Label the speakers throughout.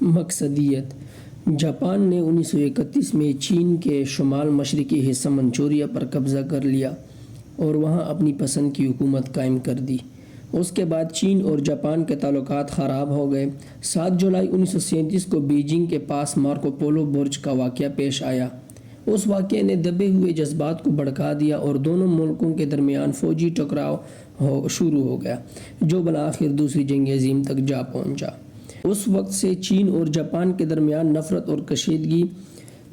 Speaker 1: مقصدیت۔ Japan نے 1931 میں چین کے شمال مشرقی حصہ منچوریا پر قبضہ کر لیا اور وہاں اپنی پسند کی حکومت قائم کر دی۔ اس کے بعد چین اور جاپان کے تعلقات خراب ہو گئے۔ 7 جولائی 1937 کو بیجنگ کے پاس مارکو پولو برج کا واقعہ پیش آیا۔ اس واقعے نے دبے ہوئے جذبات کو بھڑکا دیا اور دونوں ملکوں کے درمیان فوجی ٹکراؤ شروع ہو گیا، جو بالآخر دوسری جنگ عظیم تک جا پہنچا۔ اس وقت سے چین اور جاپان کے درمیان نفرت اور کشیدگی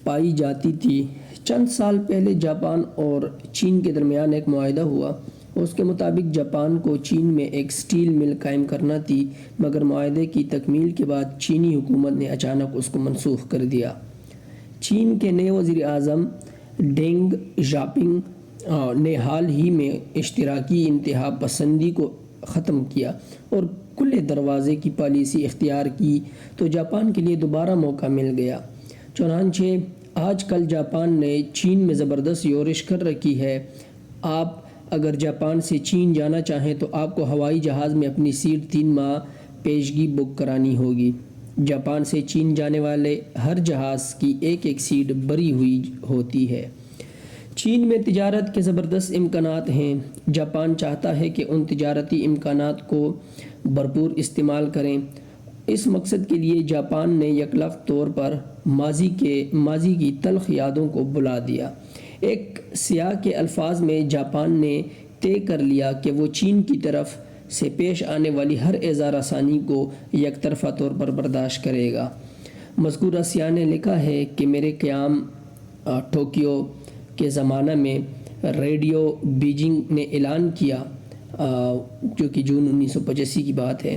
Speaker 1: پائی جاتی تھی۔ چند سال پہلے جاپان اور چین کے درمیان ایک معاہدہ ہوا۔ اس کے مطابق جاپان کو چین میں ایک سٹیل مل قائم کرنا تھی، مگر معاہدے کی تکمیل کے بعد چینی حکومت نے اچانک اس کو منسوخ کر دیا۔ چین کے نئے وزیر اعظم ڈینگ ژاپنگ نے حال ہی میں اشتراکی انتہا پسندی کو ختم کیا اور کھلے دروازے کی پالیسی اختیار کی تو جاپان کے لیے دوبارہ موقع مل گیا۔ چنانچہ آج کل جاپان نے چین میں زبردست یورش کر رکھی ہے۔ آپ اگر جاپان سے چین جانا چاہیں تو آپ کو ہوائی جہاز میں اپنی سیٹ 3 ماہ پیشگی بک کرانی ہوگی۔ جاپان سے چین جانے والے ہر جہاز کی ایک سیٹ بھری ہوئی ہوتی ہے۔ چین میں تجارت کے زبردست امکانات ہیں۔ جاپان چاہتا ہے کہ ان تجارتی امکانات کو بھرپور استعمال کریں۔ اس مقصد کے لیے جاپان نے یکلخت طور پر ماضی کی تلخ یادوں کو بھلا دیا۔ ایک سیاح کے الفاظ میں جاپان نے طے کر لیا کہ وہ چین کی طرف سے پیش آنے والی ہر اعزار رسانی کو یک طرفہ طور پر برداشت کرے گا۔ مذکورہ سیاح نے لکھا ہے کہ میرے قیام ٹوکیو کے زمانہ میں ریڈیو بیجنگ نے اعلان کیا، جو کہ جون 1985 کی بات ہے،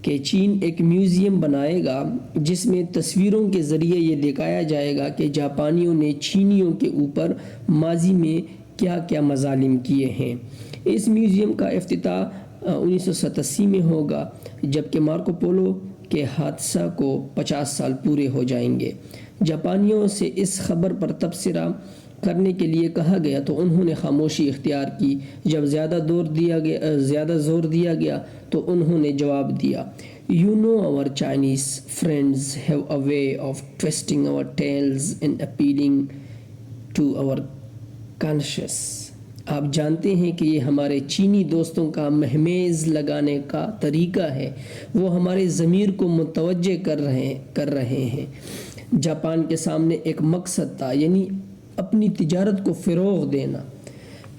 Speaker 1: کہ چین ایک میوزیم بنائے گا جس میں تصویروں کے ذریعے یہ دکھایا جائے گا کہ جاپانیوں نے چینیوں کے اوپر ماضی میں کیا کیا مظالم کیے ہیں۔ اس میوزیم کا افتتاح 1987 میں ہوگا، جبکہ مارکو پولو کے حادثہ کو 50 سال پورے ہو جائیں گے۔ جاپانیوں سے اس خبر پر تبصرہ کرنے کے لیے کہا گیا تو انہوں نے خاموشی اختیار کی۔ جب زیادہ زور دیا گیا تو انہوں نے جواب دیا، "You know our Chinese friends have a way of twisting our tales and appealing to our conscience." آپ جانتے ہیں کہ یہ ہمارے چینی دوستوں کا مہمیز لگانے کا طریقہ ہے، وہ ہمارے ضمیر کو متوجہ کر رہے ہیں۔ جاپان کے سامنے ایک مقصد تھا، یعنی اپنی تجارت کو فروغ دینا۔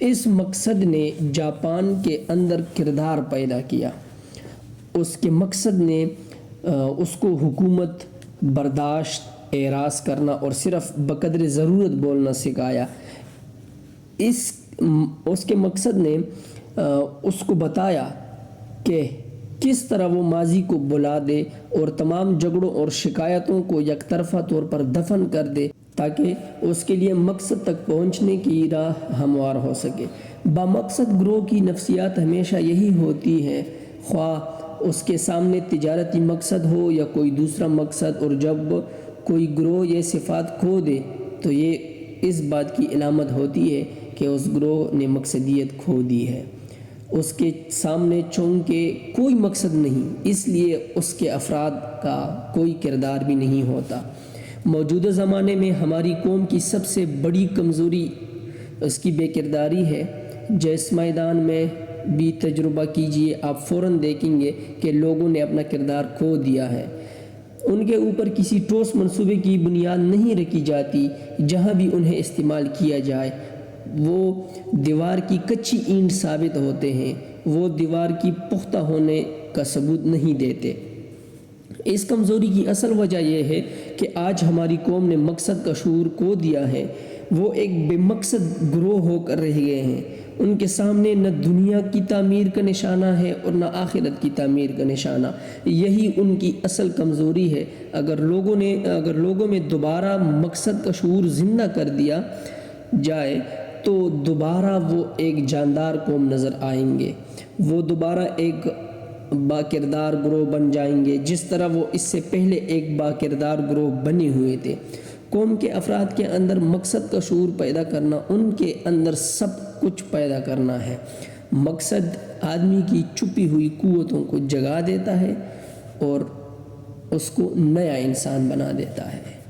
Speaker 1: اس مقصد نے جاپان کے اندر کردار پیدا کیا۔ اس کے مقصد نے اس کو حکومت برداشت، اعراض کرنا اور صرف بقدر ضرورت بولنا سکھایا۔ اس کے مقصد نے اس کو بتایا کہ کس طرح وہ ماضی کو بھلا دے اور تمام جھگڑوں اور شکایتوں کو یک طرفہ طور پر دفن کر دے تاکہ اس کے لیے مقصد تک پہنچنے کی راہ ہموار ہو سکے۔ بامقصد گروہ کی نفسیات ہمیشہ یہی ہوتی ہے، خواہ اس کے سامنے تجارتی مقصد ہو یا کوئی دوسرا مقصد، اور جب کوئی گروہ یہ صفات کھو دے تو یہ اس بات کی علامت ہوتی ہے کہ اس گروہ نے مقصدیت کھو دی ہے۔ اس کے سامنے چونکہ کوئی مقصد نہیں، اس لیے اس کے افراد کا کوئی کردار بھی نہیں ہوتا۔ موجودہ زمانے میں ہماری قوم کی سب سے بڑی کمزوری اس کی بے کرداری ہے۔ جس میدان میں بھی تجربہ کیجیے، آپ فوراً دیکھیں گے کہ لوگوں نے اپنا کردار کھو دیا ہے۔ ان کے اوپر کسی ٹھوس منصوبے کی بنیاد نہیں رکھی جاتی۔ جہاں بھی انہیں استعمال کیا جائے وہ دیوار کی کچی اینٹ ثابت ہوتے ہیں، وہ دیوار کی پختہ ہونے کا ثبوت نہیں دیتے۔ اس کمزوری کی اصل وجہ یہ ہے کہ آج ہماری قوم نے مقصد کا شعور کھو دیا ہے۔ وہ ایک بے مقصد گروہ ہو کر رہ گئے ہیں۔ ان کے سامنے نہ دنیا کی تعمیر کا نشانہ ہے اور نہ آخرت کی تعمیر کا نشانہ۔ یہی ان کی اصل کمزوری ہے۔ اگر لوگوں میں دوبارہ مقصد کا شعور زندہ کر دیا جائے تو دوبارہ وہ ایک جاندار قوم نظر آئیں گے۔ وہ دوبارہ ایک باکردار گروہ بن جائیں گے، جس طرح وہ اس سے پہلے ایک باکردار گروہ بنے ہوئے تھے۔ قوم کے افراد کے اندر مقصد کا شعور پیدا کرنا ان کے اندر سب کچھ پیدا کرنا ہے۔ مقصد آدمی کی چھپی ہوئی قوتوں کو جگا دیتا ہے اور اس کو نیا انسان بنا دیتا ہے۔